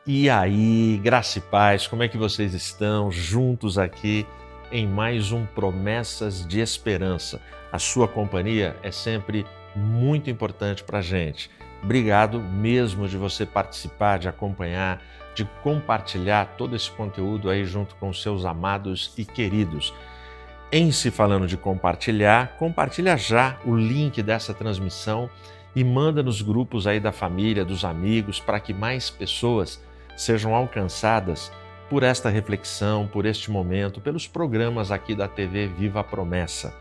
E aí, graça e paz, como é que vocês estão juntos aqui em mais um Promessas de Esperança? A sua companhia é sempre muito importante para a gente. Obrigado mesmo de você participar, de acompanhar, de compartilhar todo esse conteúdo aí junto com seus amados e queridos. Em se falando de compartilhar, compartilha já o link dessa transmissão e manda nos grupos aí da família, dos amigos, para que mais pessoas sejam alcançadas por esta reflexão, por este momento, pelos programas aqui da TV Viva a Promessa.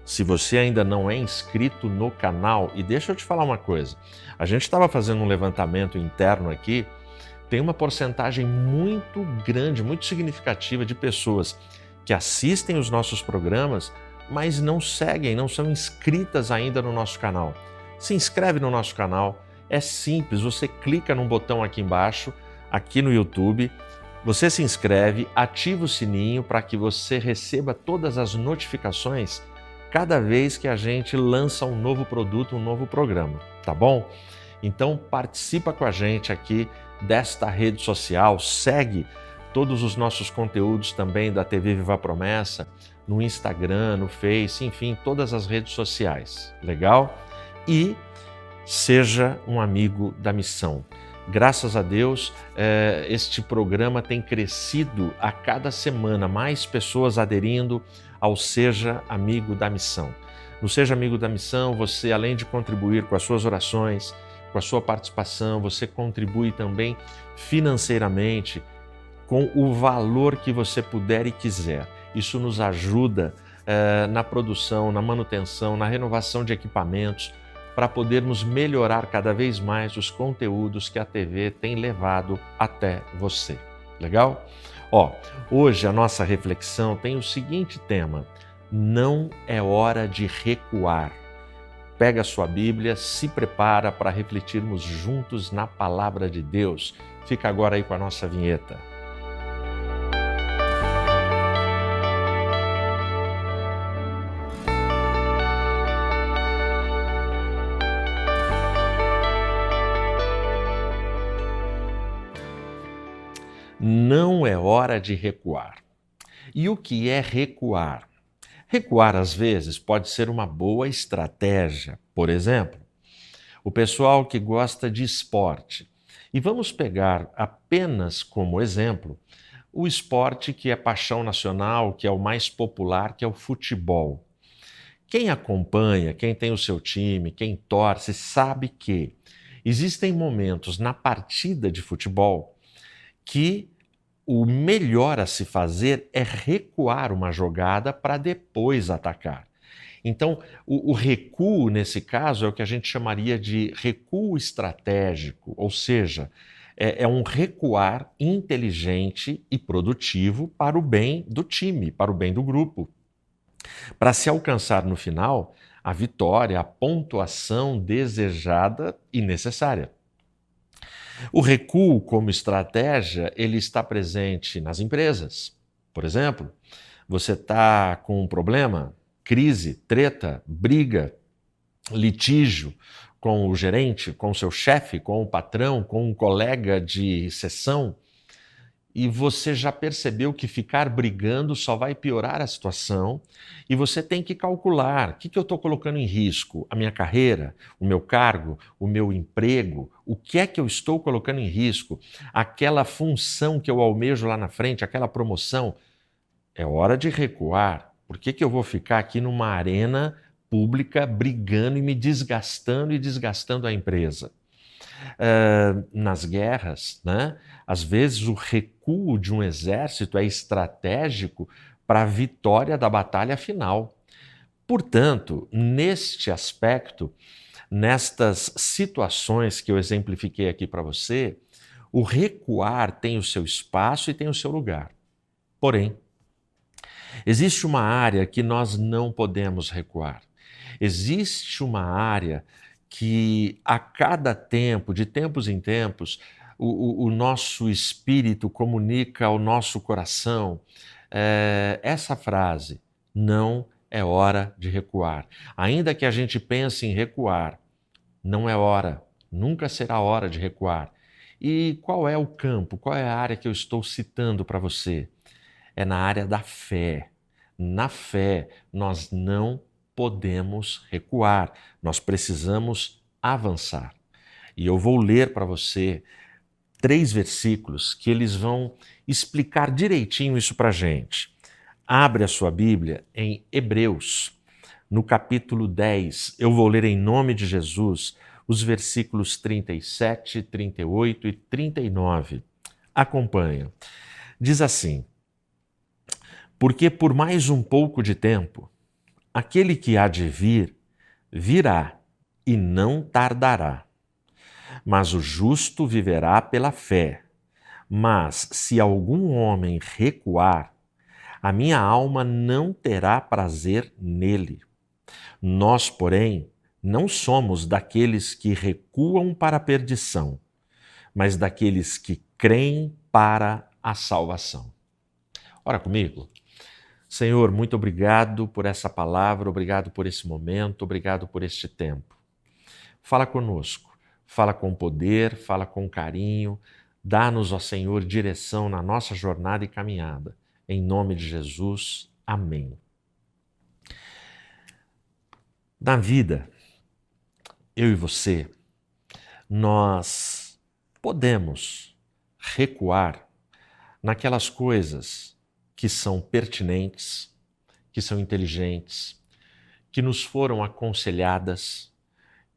Se você ainda não é inscrito no canal, e deixa eu te falar uma coisa, a gente estava fazendo um levantamento interno aqui, tem uma porcentagem muito grande, muito significativa de pessoas que assistem os nossos programas, mas não seguem, não são inscritas ainda no nosso canal. Se inscreve no nosso canal, é simples, você clica num botão aqui embaixo, aqui no YouTube, você se inscreve, ativa o sininho para que você receba todas as notificações cada vez que a gente lança um novo produto, um novo programa, tá bom? Então participa com a gente aqui desta rede social, segue todos os nossos conteúdos também da TV Viva a Promessa, no Instagram, no Face, enfim, todas as redes sociais, legal? E seja um amigo da missão. Graças a Deus, este programa tem crescido a cada semana, mais pessoas aderindo ao Seja Amigo da Missão. No Seja Amigo da Missão, você, além de contribuir com as suas orações, com a sua participação, você contribui também financeiramente com o valor que você puder e quiser. Isso nos ajuda na produção, na manutenção, na renovação de equipamentos, para podermos melhorar cada vez mais os conteúdos que a TV tem levado até você. Legal? Hoje a nossa reflexão tem o seguinte tema: não é hora de recuar. Pega a sua Bíblia, se prepara para refletirmos juntos na Palavra de Deus. Fica agora aí com a nossa vinheta. Não é hora de recuar. E o que é recuar? Recuar, às vezes, pode ser uma boa estratégia. Por exemplo, o pessoal que gosta de esporte. E vamos pegar apenas como exemplo o esporte que é paixão nacional, que é o mais popular, que é o futebol. Quem acompanha, quem tem o seu time, quem torce, sabe que existem momentos na partida de futebol que o melhor a se fazer é recuar uma jogada para depois atacar. Então, o recuo, nesse caso, é o que a gente chamaria de recuo estratégico, ou seja, é um recuar inteligente e produtivo para o bem do time, para o bem do grupo, para se alcançar no final a vitória, a pontuação desejada e necessária. O recuo como estratégia, ele está presente nas empresas. Por exemplo, você está com um problema, crise, treta, briga, litígio com o gerente, com o seu chefe, com o patrão, com um colega de sessão, e você já percebeu que ficar brigando só vai piorar a situação, e você tem que calcular: o que eu estou colocando em risco? A minha carreira, o meu cargo, o meu emprego? O que é que eu estou colocando em risco? Aquela função que eu almejo lá na frente, aquela promoção? É hora de recuar. Por que eu vou ficar aqui numa arena pública brigando e me desgastando e desgastando a empresa? Nas guerras, né? Às vezes o recuo de um exército é estratégico para a vitória da batalha final. Portanto, neste aspecto, nestas situações que eu exemplifiquei aqui para você, o recuar tem o seu espaço e tem o seu lugar. Porém, existe uma área que nós não podemos recuar. Existe uma área que a cada tempo, de tempos em tempos, o nosso espírito comunica ao nosso coração essa frase: não é hora de recuar. Ainda que a gente pense em recuar, não é hora, nunca será hora de recuar. E qual é o campo, qual é a área que eu estou citando para você? É na área da fé. Na fé, nós não podemos recuar, nós precisamos avançar. E eu vou ler para você 3 versículos que eles vão explicar direitinho isso para a gente. Abre a sua Bíblia em Hebreus, no capítulo 10. Eu vou ler em nome de Jesus os versículos 37, 38 e 39. Acompanha. Diz assim: porque por mais um pouco de tempo, aquele que há de vir, virá e não tardará. Mas o justo viverá pela fé. Mas se algum homem recuar, a minha alma não terá prazer nele. Nós, porém, não somos daqueles que recuam para a perdição, mas daqueles que creem para a salvação. Ora comigo. Senhor, muito obrigado por essa palavra, obrigado por esse momento, obrigado por este tempo. Fala conosco, fala com poder, fala com carinho, dá-nos, ó Senhor, direção na nossa jornada e caminhada. Em nome de Jesus, amém. Na vida, eu e você, nós podemos recuar naquelas coisas que são pertinentes, que são inteligentes, que nos foram aconselhadas,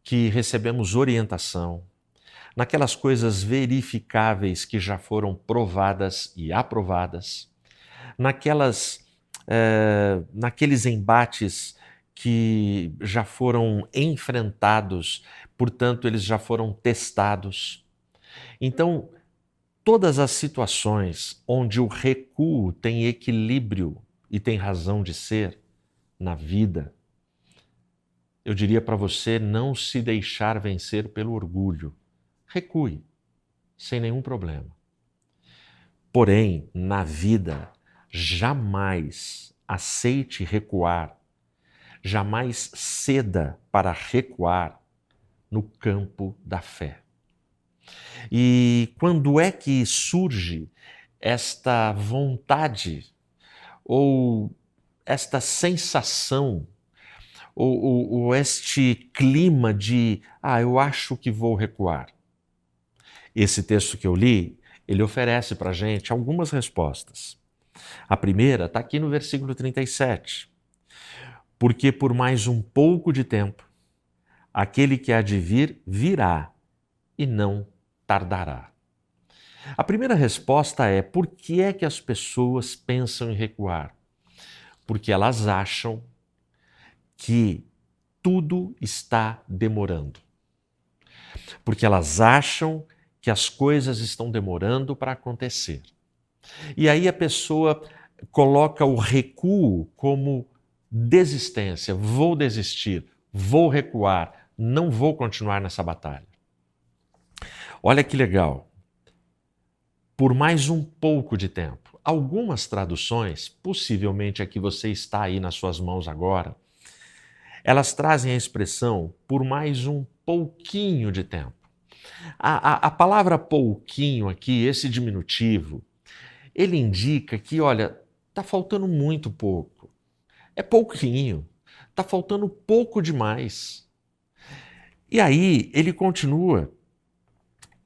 que recebemos orientação, naquelas coisas verificáveis que já foram provadas e aprovadas, naqueles embates que já foram enfrentados, portanto, eles já foram testados. Então, todas as situações onde o recuo tem equilíbrio e tem razão de ser na vida, eu diria para você não se deixar vencer pelo orgulho. Recue, sem nenhum problema. Porém, na vida, jamais aceite recuar, jamais ceda para recuar no campo da fé. E quando é que surge esta vontade ou esta sensação ou este clima de, eu acho que vou recuar? Esse texto que eu li, ele oferece para a gente algumas respostas. A primeira está aqui no versículo 37. Porque por mais um pouco de tempo, aquele que há de vir, virá e não tardará. A primeira resposta é: por que é que as pessoas pensam em recuar? Porque elas acham que tudo está demorando. Porque elas acham que as coisas estão demorando para acontecer. E aí a pessoa coloca o recuo como desistência. Vou desistir, vou recuar, não vou continuar nessa batalha. Olha que legal. Por mais um pouco de tempo. Algumas traduções, possivelmente a que você está aí nas suas mãos agora, elas trazem a expressão por mais um pouquinho de tempo. A palavra pouquinho aqui, esse diminutivo, ele indica que, olha, está faltando muito pouco. É pouquinho. Está faltando pouco demais. E aí ele continua.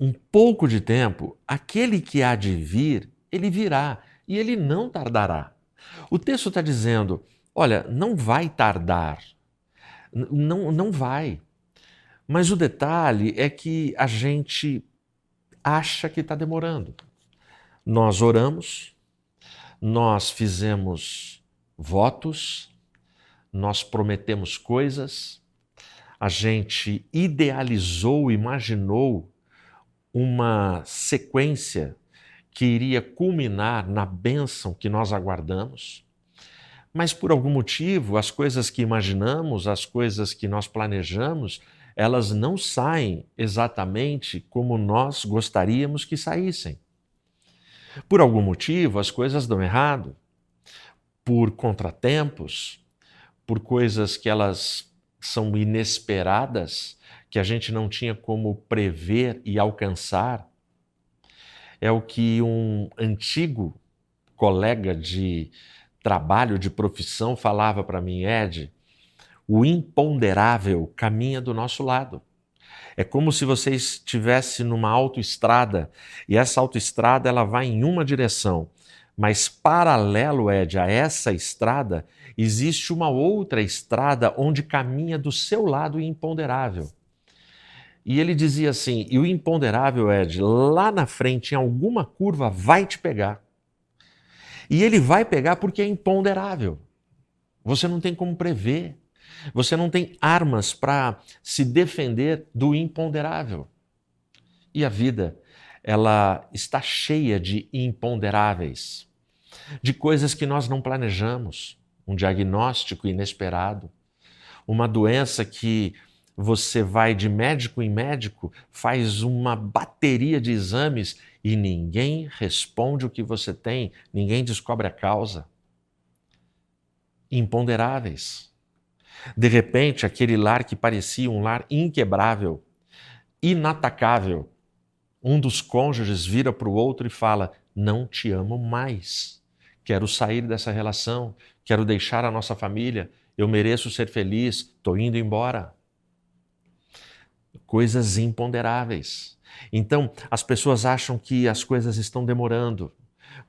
Um pouco de tempo, aquele que há de vir, ele virá e ele não tardará. O texto está dizendo, olha, não vai tardar. Não vai. Mas o detalhe é que a gente acha que está demorando. Nós oramos, nós fizemos votos, nós prometemos coisas, a gente idealizou, imaginou uma sequência que iria culminar na bênção que nós aguardamos, mas por algum motivo as coisas que imaginamos, as coisas que nós planejamos, elas não saem exatamente como nós gostaríamos que saíssem. Por algum motivo as coisas dão errado, por contratempos, por coisas que elas são inesperadas, que a gente não tinha como prever e alcançar. É o que um antigo colega de trabalho, de profissão, falava para mim: Ed, o imponderável caminha do nosso lado. É como se você estivesse numa autoestrada e essa autoestrada ela vai em uma direção, mas paralelo, Ed, a essa estrada, existe uma outra estrada onde caminha do seu lado o imponderável. E ele dizia assim, e o imponderável, Ed, lá na frente, em alguma curva, vai te pegar. E ele vai pegar porque é imponderável. Você não tem como prever. Você não tem armas para se defender do imponderável. E a vida, ela está cheia de imponderáveis, de coisas que nós não planejamos, um diagnóstico inesperado, uma doença que você vai de médico em médico, faz uma bateria de exames e ninguém responde o que você tem, ninguém descobre a causa. Imponderáveis. De repente, aquele lar que parecia um lar inquebrável, inatacável, um dos cônjuges vira para o outro e fala: não te amo mais, quero sair dessa relação, quero deixar a nossa família, eu mereço ser feliz, estou indo embora. Coisas imponderáveis. Então, as pessoas acham que as coisas estão demorando,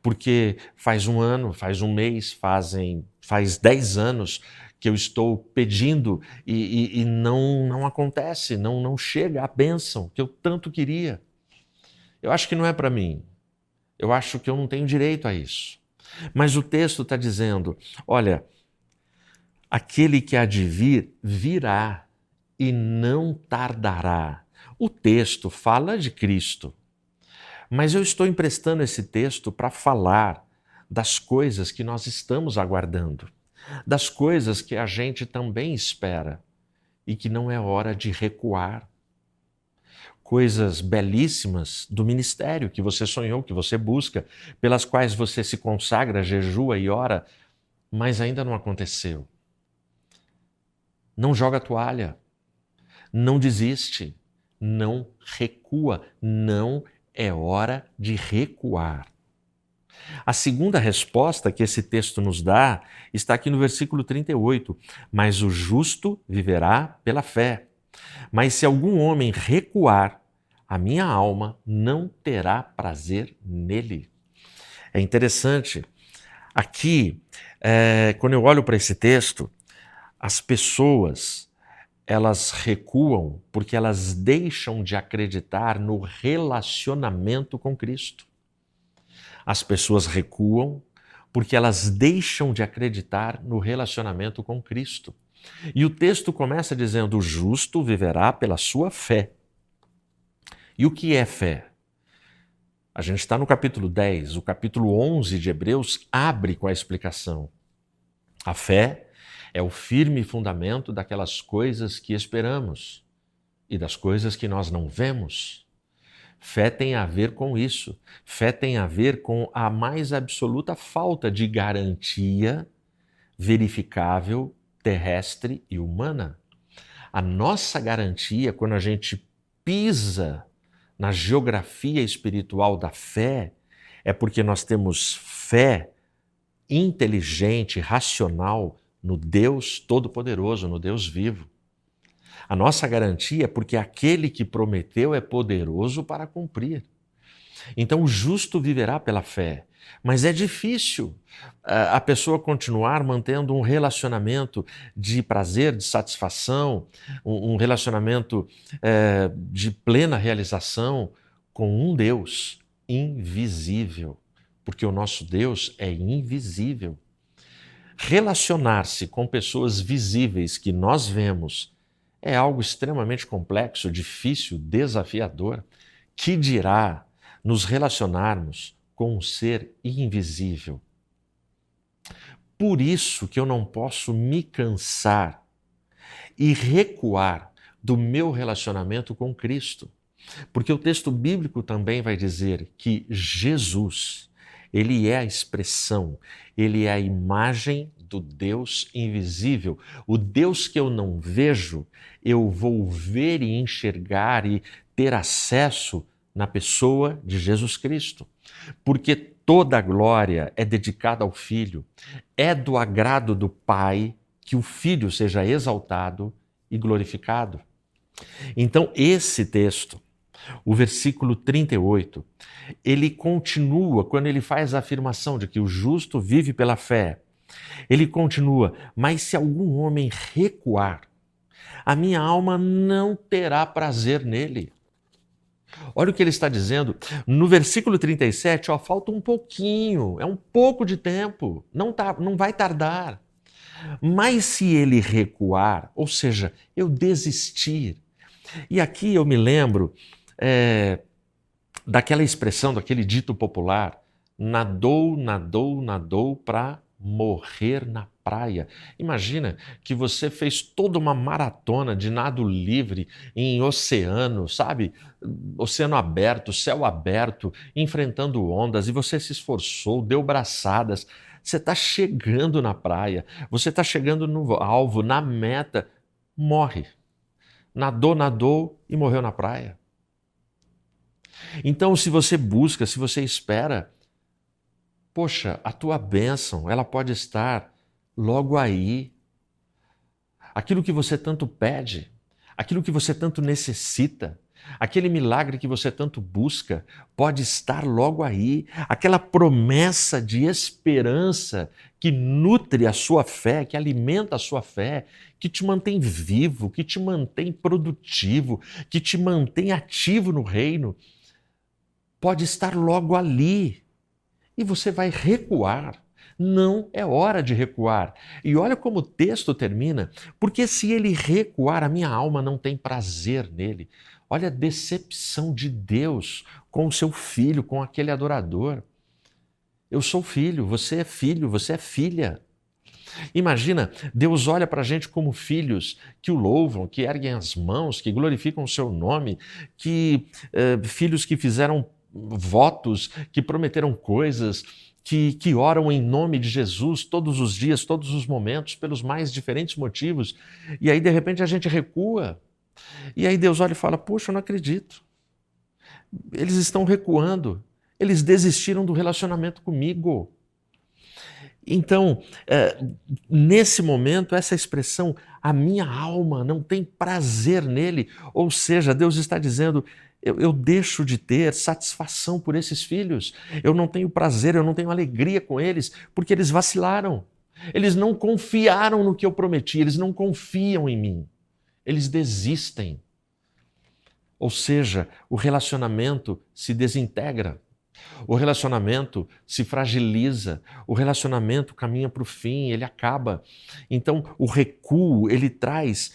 porque faz um ano, faz um mês, faz 10 anos que eu estou pedindo e não acontece, não chega a bênção que eu tanto queria. Eu acho que não é para mim. Eu acho que eu não tenho direito a isso. Mas o texto está dizendo, olha, aquele que há de vir, virá e não tardará. O texto fala de Cristo, mas eu estou emprestando esse texto para falar das coisas que nós estamos aguardando, das coisas que a gente também espera e que não é hora de recuar. Coisas belíssimas do ministério que você sonhou, que você busca, pelas quais você se consagra, jejua e ora, mas ainda não aconteceu. Não joga a toalha, não desiste, não recua, não é hora de recuar. A segunda resposta que esse texto nos dá está aqui no versículo 38. Mas o justo viverá pela fé. Mas se algum homem recuar, a minha alma não terá prazer nele. É interessante. Aqui, quando eu olho para esse texto, as pessoas, elas recuam porque elas deixam de acreditar no relacionamento com Cristo. As pessoas recuam porque elas deixam de acreditar no relacionamento com Cristo. E o texto começa dizendo: o justo viverá pela sua fé. E o que é fé? A gente está no capítulo 10, o capítulo 11 de Hebreus abre com a explicação. A fé é o firme fundamento daquelas coisas que esperamos e das coisas que nós não vemos. Fé tem a ver com isso. Fé tem a ver com a mais absoluta falta de garantia verificável, terrestre e humana. A nossa garantia, quando a gente pisa na geografia espiritual da fé, é porque nós temos fé inteligente, racional no Deus Todo-Poderoso, no Deus vivo. A nossa garantia é porque aquele que prometeu é poderoso para cumprir. Então o justo viverá pela fé. Mas é difícil a pessoa continuar mantendo um relacionamento de prazer, de satisfação, um relacionamento de plena realização com um Deus invisível, porque o nosso Deus é invisível. Relacionar-se com pessoas visíveis que nós vemos é algo extremamente complexo, difícil, desafiador. Que dirá nos relacionarmos com um ser invisível? Por isso que eu não posso me cansar e recuar do meu relacionamento com Cristo. Porque o texto bíblico também vai dizer que Jesus, ele é a expressão, ele é a imagem do Deus invisível. O Deus que eu não vejo, eu vou ver e enxergar e ter acesso na pessoa de Jesus Cristo. Porque toda a glória é dedicada ao Filho. É do agrado do Pai que o Filho seja exaltado e glorificado. Então, esse texto, o versículo 38, ele continua, quando ele faz a afirmação de que o justo vive pela fé, ele continua: mas se algum homem recuar, a minha alma não terá prazer nele. Olha o que ele está dizendo. No versículo 37, falta um pouquinho, é um pouco de tempo, não vai tardar. Mas se ele recuar, ou seja, eu desistir. E aqui eu me lembro daquela expressão, daquele dito popular: nadou, nadou, nadou para morrer na praia. Imagina que você fez toda uma maratona de nado livre em oceano, sabe? Oceano aberto, céu aberto, enfrentando ondas, e você se esforçou, deu braçadas. Você está chegando na praia, você está chegando no alvo, na meta, morre. Nadou, nadou e morreu na praia. Então, se você busca, se você espera, poxa, a tua bênção, ela pode estar logo aí. Aquilo que você tanto pede, aquilo que você tanto necessita, aquele milagre que você tanto busca, pode estar logo aí. Aquela promessa de esperança que nutre a sua fé, que alimenta a sua fé, que te mantém vivo, que te mantém produtivo, que te mantém ativo no reino, pode estar logo ali. E você vai recuar. Não é hora de recuar. E olha como o texto termina: porque se ele recuar, a minha alma não tem prazer nele. Olha a decepção de Deus com o seu filho, com aquele adorador. Eu sou filho, você é filha. Imagina, Deus olha para a gente como filhos que o louvam, que erguem as mãos, que glorificam o seu nome, filhos que fizeram votos, que prometeram coisas, que oram em nome de Jesus todos os dias, todos os momentos, pelos mais diferentes motivos. E aí, de repente, a gente recua. E aí Deus olha e fala: puxa, eu não acredito. Eles estão recuando. Eles desistiram do relacionamento comigo. Então, nesse momento, essa expressão, a minha alma não tem prazer nele, ou seja, Deus está dizendo: eu deixo de ter satisfação por esses filhos, eu não tenho prazer, eu não tenho alegria com eles, porque eles vacilaram, eles não confiaram no que eu prometi, eles não confiam em mim, eles desistem. Ou seja, o relacionamento se desintegra. O relacionamento se fragiliza, o relacionamento caminha para o fim, ele acaba. Então, o recuo, ele traz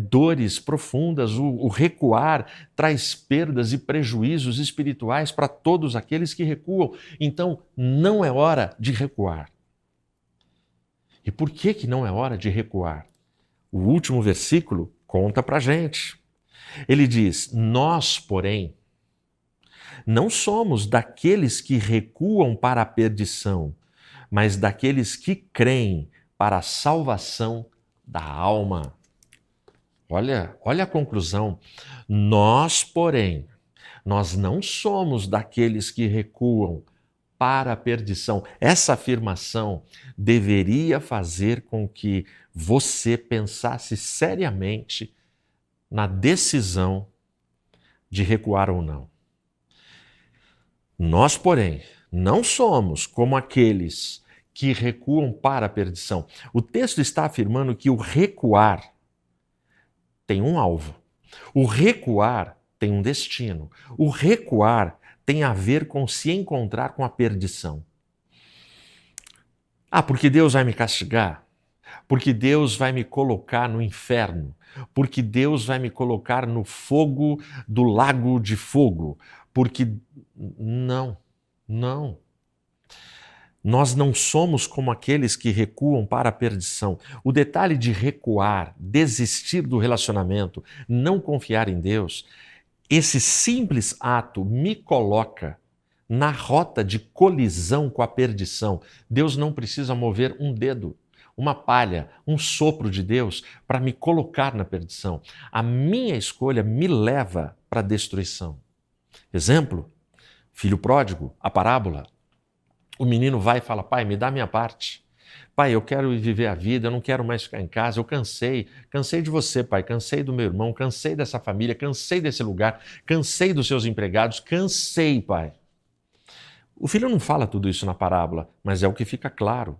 dores profundas, o recuar traz perdas e prejuízos espirituais para todos aqueles que recuam. Então, não é hora de recuar. E por que não é hora de recuar? O último versículo conta para a gente. Ele diz: nós, porém, não somos daqueles que recuam para a perdição, mas daqueles que creem para a salvação da alma. Olha a conclusão. Nós, porém, nós não somos daqueles que recuam para a perdição. Essa afirmação deveria fazer com que você pensasse seriamente na decisão de recuar ou não. Nós, porém, não somos como aqueles que recuam para a perdição. O texto está afirmando que o recuar tem um alvo. O recuar tem um destino. O recuar tem a ver com se encontrar com a perdição. Porque Deus vai me castigar? Porque Deus vai me colocar no inferno? Porque Deus vai me colocar no fogo do lago de fogo? Porque não. Nós não somos como aqueles que recuam para a perdição. O detalhe de recuar, desistir do relacionamento, não confiar em Deus, esse simples ato me coloca na rota de colisão com a perdição. Deus não precisa mover um dedo, uma palha, um sopro de Deus para me colocar na perdição. A minha escolha me leva para a destruição. Exemplo, filho pródigo, a parábola. O menino vai e fala, pai, me dá a minha parte. Pai, eu quero viver a vida, eu não quero mais ficar em casa, eu cansei de você, pai, cansei do meu irmão, cansei dessa família, cansei desse lugar, cansei dos seus empregados, cansei, pai. O filho não fala tudo isso na parábola, mas é o que fica claro,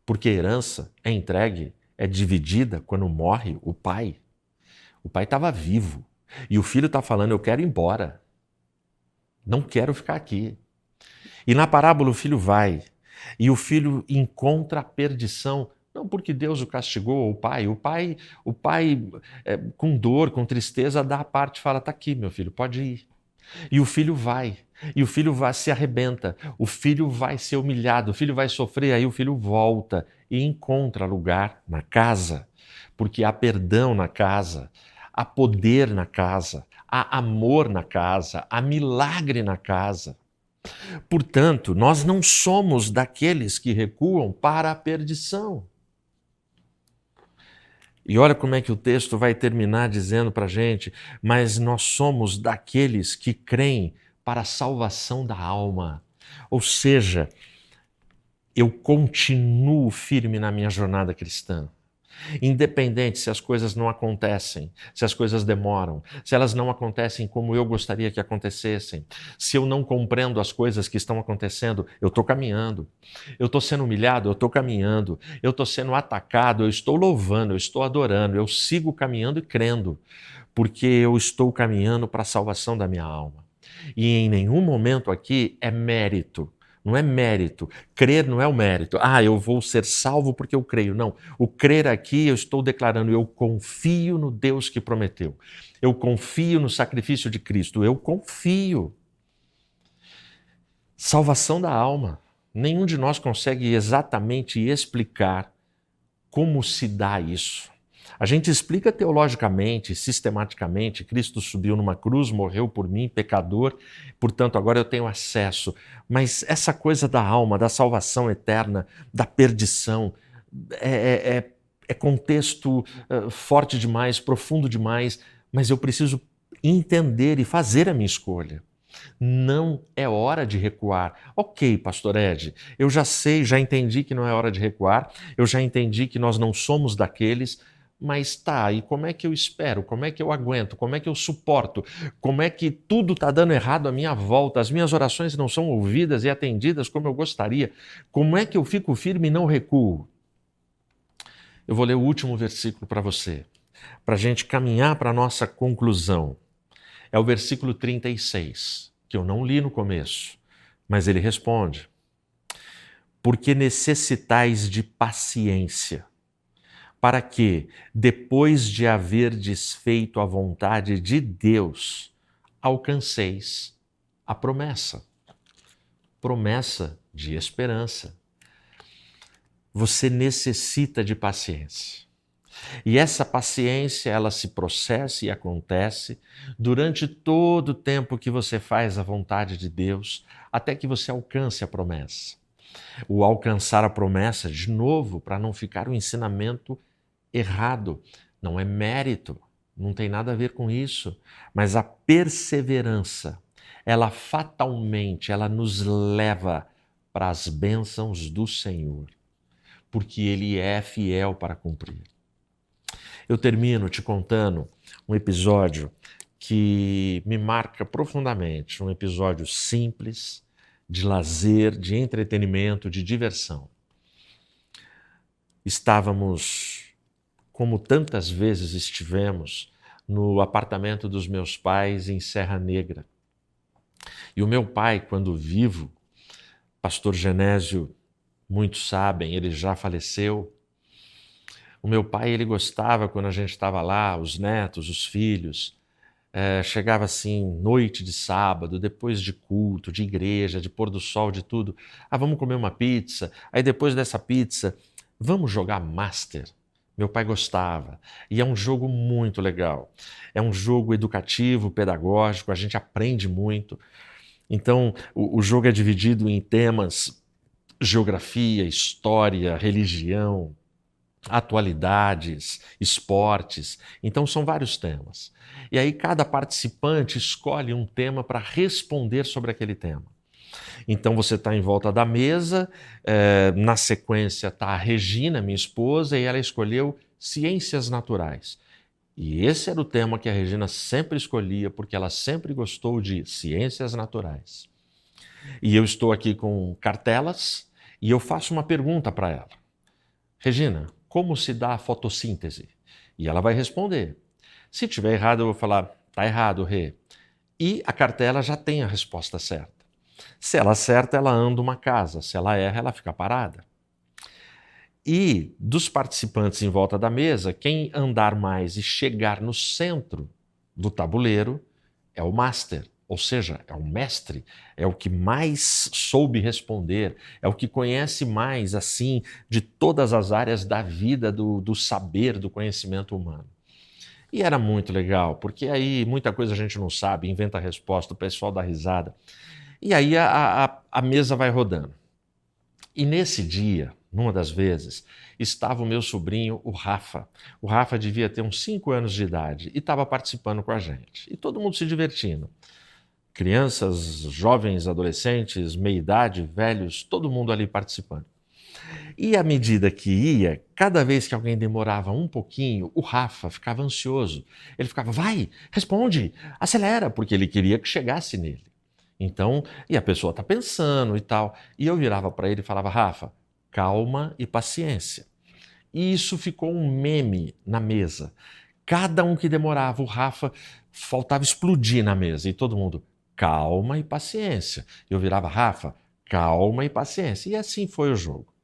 porque a herança é entregue, é dividida quando morre o pai. O pai estava vivo e o filho está falando, eu quero ir embora, não quero ficar aqui. E na parábola o filho vai, e o filho encontra a perdição, não porque Deus o castigou, o pai, com dor, com tristeza, dá a parte e fala, tá aqui meu filho, pode ir. E o filho vai, se arrebenta, o filho vai ser humilhado, o filho vai sofrer, aí o filho volta e encontra lugar na casa, porque há perdão na casa, há poder na casa, há amor na casa, há milagre na casa. Portanto, nós não somos daqueles que recuam para a perdição. E olha como é que o texto vai terminar dizendo para a gente, mas nós somos daqueles que creem para a salvação da alma. Ou seja, eu continuo firme na minha jornada cristã. Independente se as coisas não acontecem, se as coisas demoram, se elas não acontecem como eu gostaria que acontecessem, se eu não compreendo as coisas que estão acontecendo, eu estou caminhando. Eu estou sendo humilhado, eu estou caminhando. Eu estou sendo atacado, eu estou louvando, eu estou adorando, eu sigo caminhando e crendo, porque eu estou caminhando para a salvação da minha alma. E em nenhum momento aqui é mérito. Não é mérito. Crer não é o mérito. Eu vou ser salvo porque eu creio. Não. O crer aqui eu estou declarando, eu confio no Deus que prometeu. Eu confio no sacrifício de Cristo. Eu confio. Salvação da alma. Nenhum de nós consegue exatamente explicar como se dá isso. A gente explica teologicamente, sistematicamente, Cristo subiu numa cruz, morreu por mim, pecador, portanto agora eu tenho acesso. Mas essa coisa da alma, da salvação eterna, da perdição, é contexto forte demais, profundo demais, mas eu preciso entender e fazer a minha escolha. Não é hora de recuar. Ok, pastor Ed, eu já sei, já entendi que não é hora de recuar, eu já entendi que nós não somos daqueles. Mas tá, e como é que eu espero? Como é que eu aguento? Como é que eu suporto? Como é que tudo está dando errado à minha volta? As minhas orações não são ouvidas e atendidas como eu gostaria. Como é que eu fico firme e não recuo? Eu vou ler o último versículo para você, para a gente caminhar para a nossa conclusão. É o versículo 36, que eu não li no começo, mas ele responde: porque necessitais de paciência, para que, depois de haver desfeito a vontade de Deus, alcanceis a promessa. Promessa de esperança. Você necessita de paciência. E essa paciência, ela se processa e acontece durante todo o tempo que você faz a vontade de Deus, até que você alcance a promessa. O alcançar a promessa, de novo, para não ficar um ensinamento errado, não é mérito, não tem nada a ver com isso, mas a perseverança, ela fatalmente, ela nos leva para as bênçãos do Senhor, porque Ele é fiel para cumprir. Eu termino te contando um episódio que me marca profundamente, um episódio simples, de lazer, de entretenimento, de diversão. Estávamos, como tantas vezes estivemos, no apartamento dos meus pais em Serra Negra. E o meu pai, quando vivo, pastor Genésio, muitos sabem, ele já faleceu. O meu pai, ele gostava, quando a gente estava lá, os netos, os filhos, chegava assim, noite de sábado, depois de culto, de igreja, de pôr do sol, de tudo. Vamos comer uma pizza. Aí depois dessa pizza, vamos jogar Master. Meu pai gostava. E é um jogo muito legal. É um jogo educativo, pedagógico, a gente aprende muito. Então, o jogo é dividido em temas: geografia, história, religião, atualidades, esportes. Então, são vários temas. E aí, cada participante escolhe um tema para responder sobre aquele tema. Então, você está em volta da mesa, na sequência está a Regina, minha esposa, e ela escolheu ciências naturais. E esse era o tema que a Regina sempre escolhia, porque ela sempre gostou de ciências naturais. E eu estou aqui com cartelas e eu faço uma pergunta para ela. Regina, como se dá a fotossíntese? E ela vai responder. Se tiver errado, eu vou falar, tá errado, Rê. E a cartela já tem a resposta certa. Se ela acerta, ela anda uma casa. Se ela erra, ela fica parada. E dos participantes em volta da mesa, quem andar mais e chegar no centro do tabuleiro é o master, ou seja, é o mestre, é o que mais soube responder, é o que conhece mais, assim, de todas as áreas da vida, do saber, do conhecimento humano. E era muito legal, porque aí muita coisa a gente não sabe, inventa a resposta, o pessoal dá risada. E aí a mesa vai rodando. E nesse dia, numa das vezes, estava o meu sobrinho, o Rafa. O Rafa devia ter uns 5 anos de idade e estava participando com a gente. E todo mundo se divertindo. Crianças, jovens, adolescentes, meia-idade, velhos, todo mundo ali participando. E à medida que ia, cada vez que alguém demorava um pouquinho, o Rafa ficava ansioso. Ele ficava, vai, responde, acelera, porque ele queria que chegasse nele. Então, e a pessoa está pensando e tal. E eu virava para ele e falava, Rafa, calma e paciência. E isso ficou um meme na mesa. Cada um que demorava, o Rafa faltava explodir na mesa. E todo mundo, calma e paciência. Eu virava, Rafa, calma e paciência. E assim foi o jogo.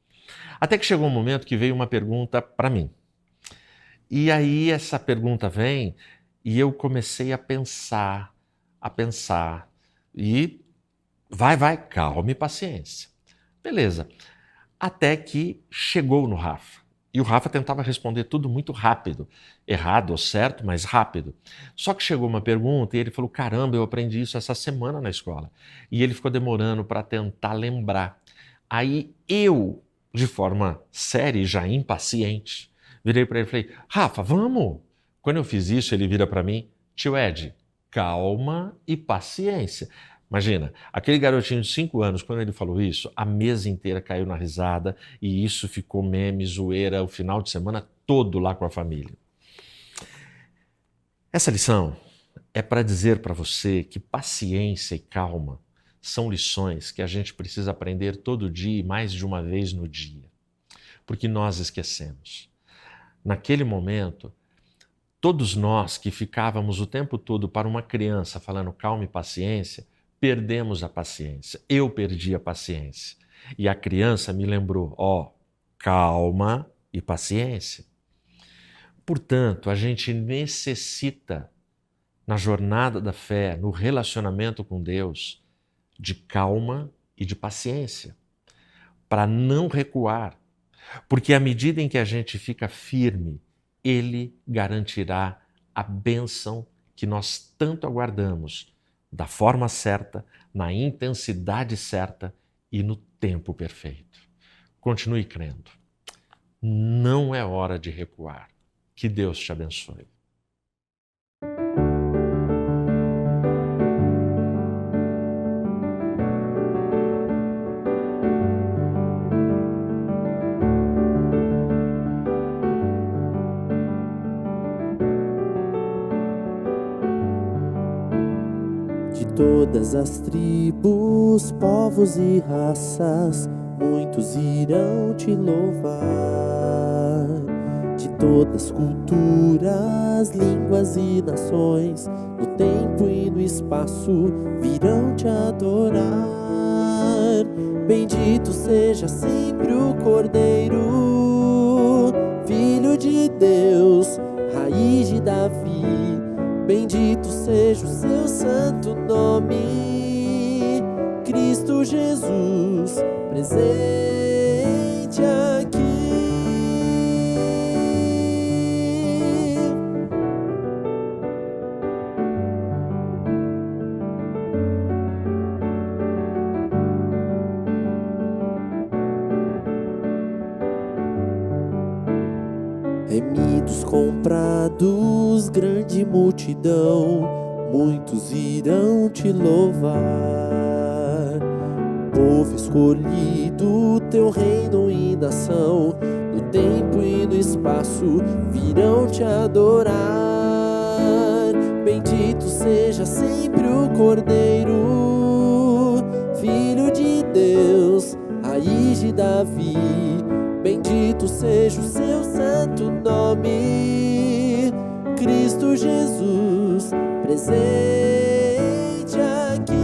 Até que chegou um momento que veio uma pergunta para mim. E aí essa pergunta vem e eu comecei a pensar. E vai, calma e paciência. Beleza. Até que chegou no Rafa. E o Rafa tentava responder tudo muito rápido. Errado ou certo, mas rápido. Só que chegou uma pergunta e ele falou, caramba, eu aprendi isso essa semana na escola. E ele ficou demorando para tentar lembrar. Aí eu, de forma séria e já impaciente, virei para ele e falei, Rafa, vamos! Quando eu fiz isso, ele vira para mim, tio Ed, calma e paciência. Imagina, aquele garotinho de 5 anos, quando ele falou isso, a mesa inteira caiu na risada e isso ficou meme, zoeira, o final de semana todo lá com a família. Essa lição é para dizer para você que paciência e calma são lições que a gente precisa aprender todo dia e mais de uma vez no dia, porque nós esquecemos. Naquele momento, todos nós que ficávamos o tempo todo para uma criança falando calma e paciência, perdemos a paciência. Eu perdi a paciência. E a criança me lembrou, calma e paciência. Portanto, a gente necessita, na jornada da fé, no relacionamento com Deus, de calma e de paciência, para não recuar. Porque à medida em que a gente fica firme, Ele garantirá a bênção que nós tanto aguardamos, da forma certa, na intensidade certa e no tempo perfeito. Continue crendo. Não é hora de recuar. Que Deus te abençoe. De todas as tribos, povos e raças, muitos irão te louvar. De todas culturas, línguas e nações, no tempo e no espaço, virão te adorar. Bendito seja sempre o Cordeiro, Filho de Deus, raiz de Davi. Bendito seja o seu santo nome, Cristo Jesus, presente aqui. remidos comprados, grande multidão, muitos irão te louvar. Povo escolhido, teu reino e nação, no tempo e no espaço virão te adorar. Bendito seja sempre o Cordeiro, Filho de Deus, raiz de Davi. Bendito seja o seu santo nome, Cristo Jesus, presente aqui.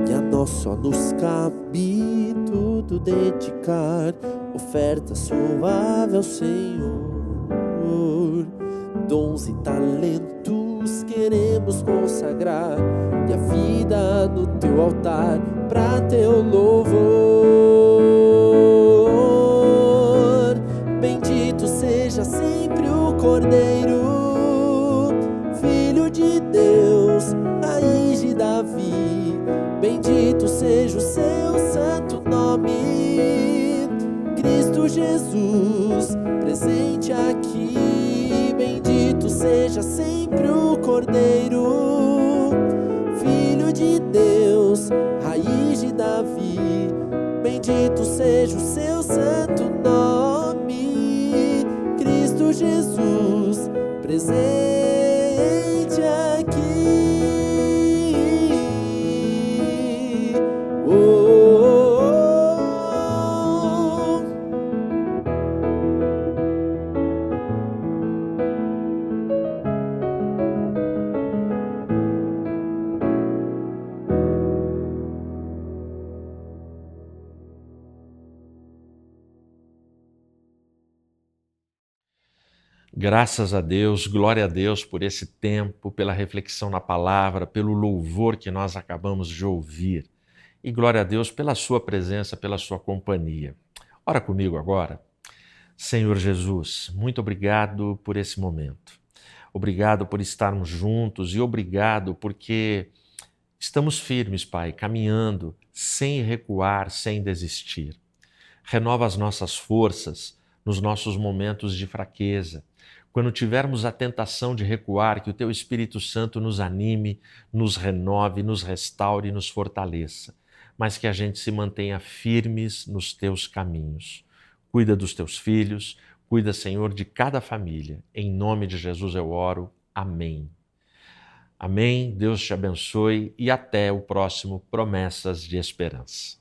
E a nós só nos cabe tudo dedicar, oferta suave ao Senhor. Dons e talentos queremos consagrar, e a vida no teu altar pra teu louvor. Bendito seja sempre o Cordeiro, Filho de Deus, raiz de Davi. Bendito seja o seu santo nome, Cristo Jesus, presente aqui. Bendito seja sempre o Cordeiro, Filho de Deus, raiz de Davi. Bendito seja o seu santo nome, Cristo Jesus, presente aqui. Graças a Deus, glória a Deus por esse tempo, pela reflexão na palavra, pelo louvor que nós acabamos de ouvir. E glória a Deus pela sua presença, pela sua companhia. Ora comigo agora. Senhor Jesus, muito obrigado por esse momento. Obrigado por estarmos juntos e obrigado porque estamos firmes, Pai, caminhando sem recuar, sem desistir. Renova as nossas forças nos nossos momentos de fraqueza. Quando tivermos a tentação de recuar, que o Teu Espírito Santo nos anime, nos renove, nos restaure e nos fortaleça, mas que a gente se mantenha firmes nos Teus caminhos. Cuida dos Teus filhos, cuida, Senhor, de cada família. Em nome de Jesus eu oro. Amém. Amém. Deus te abençoe e até o próximo Promessas de Esperança.